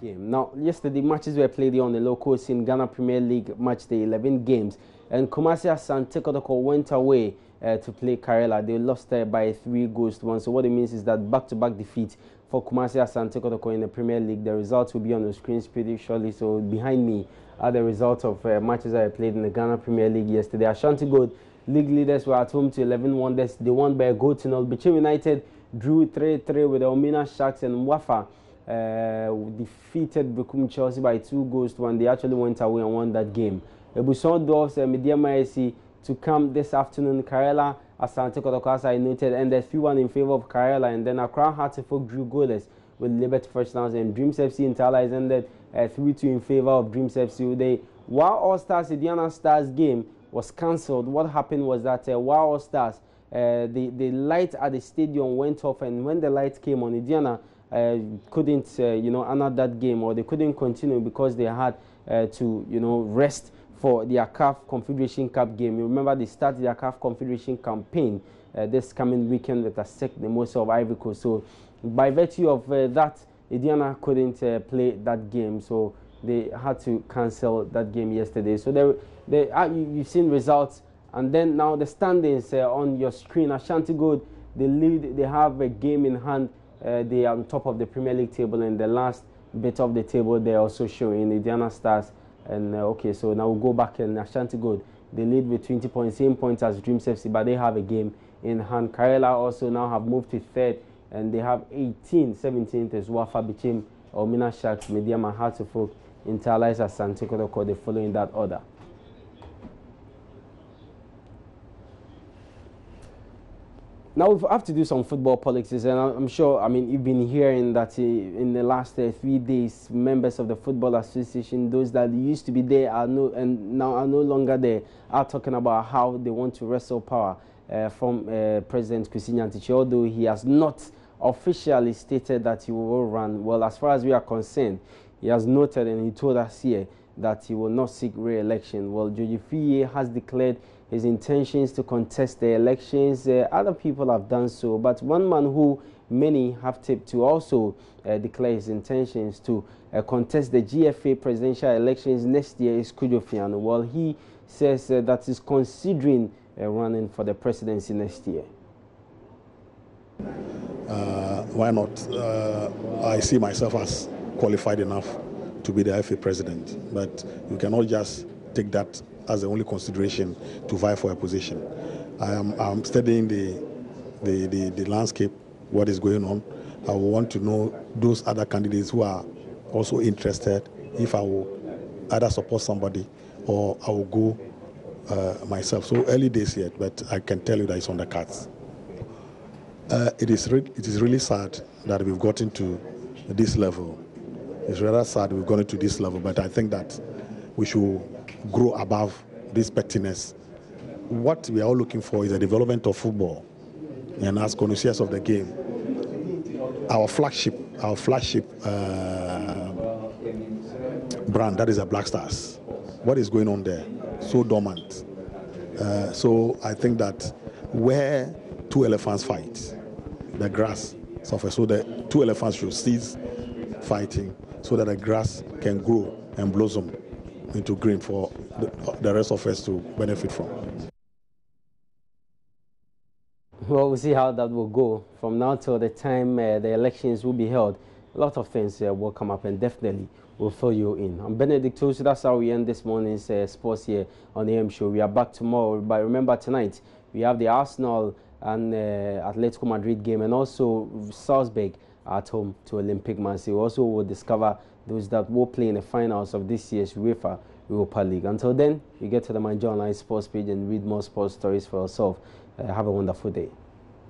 game. Now, yesterday matches were played here on the local scene, Ghana Premier League match day, 11 games. And Kumasi Asante Kotoko went away to play Karela. They lost by 3-1. So what it means is that back-to-back defeat for Kumasi Asante Kotoko in the Premier League. The results will be on the screens pretty shortly. So behind me are the results of matches that I played in the Ghana Premier League yesterday. Ashanti Gold league leaders were at home to 11 Wonders. They won by a goal to 0. Bichim United drew 3-3 with the Omina Sharks, and Mwafa defeated Bukum Chelsea by 2-1. They actually went away and won that game. Ebuson Dwarfs and Mediama AC to come this afternoon. Karela, Asante Kotoko, as I noted, and the 3-1 in favor of Karela. And then Accra Heartful drew goalless with Liberty First Downs, and Dreams FC in Tala ended 3-2 in favor of Dreams FC. While All Stars, Indiana Stars game was cancelled, what happened was that while All Stars, the light at the stadium went off, and when the light came on, Indiana couldn't honor that game, or they couldn't continue because they had to rest for their CAF Confederation Cup game. You remember they started their CAF Confederation campaign this coming weekend with a the most of Ivory Coast. So by virtue of that, Indiana couldn't play that game, so they had to cancel that game yesterday. So you've seen results, and then now the standings on your screen. Ashanti Gold, they lead. They have a game in hand. They are on top of the Premier League table, and the last bit of the table they're also showing Indiana Stars. And okay, so now we'll go back, and Ashanti Gold, they lead with 20 points, same points as Dreams FC, but they have a game in hand. Karela also now have moved to third, and they have 18. 17th is Wafa Bichim, Omina Sharks, Mediama Heartful, Interlies, Asante Kotoko. They follow in that order. Now we have to do some football politics, and I'm sure, you've been hearing that in the last 3 days, members of the Football Association, those that used to be there now are no longer there, are talking about how they want to wrestle power from President Kwesi Nyantakyi, although he has not officially stated that he will run. Well, as far as we are concerned, he has noted, and he told us here, that he will not seek re-election. Well, Kudjoe Fianoo has declared his intentions to contest the elections. Other people have done so, but one man who many have tipped to also declare his intentions to contest the GFA presidential elections next year is Kudjoe Fianoo. Well, he says that he's considering running for the presidency next year. Why not? I see myself as qualified enough to be the FA president, but you cannot just take that as the only consideration to vie for a position. I'm studying the landscape, what is going on. I want to know those other candidates who are also interested, if I will either support somebody or I will go myself. So early days yet, but I can tell you that it's on the cards. It is really sad that we've gotten to this level. It's rather sad we've gotten to this level, but I think that we should grow above this pettiness. What we are all looking for is a development of football. And as connoisseurs of the game, our flagship brand, that is a Black Stars. What is going on there? So dormant. So I think that where two elephants fight, the grass suffers. So the two elephants should cease fighting so that the grass can grow and blossom into green for the rest of us to benefit from. Well, we'll see how that will go from now till the time the elections will be held. A lot of things will come up, and definitely will fill you in. I'm Benedict Tosu. That's how we end this morning's sports here on the AM Show. We are back tomorrow, but remember tonight we have the Arsenal and Atletico Madrid game, and also Salzburg at home to Olympic Marseille. We also will discover those that will play in the finals of this year's UEFA Europa League. Until then, you get to the Manjo Online sports page and read more sports stories for yourself. Have a wonderful day.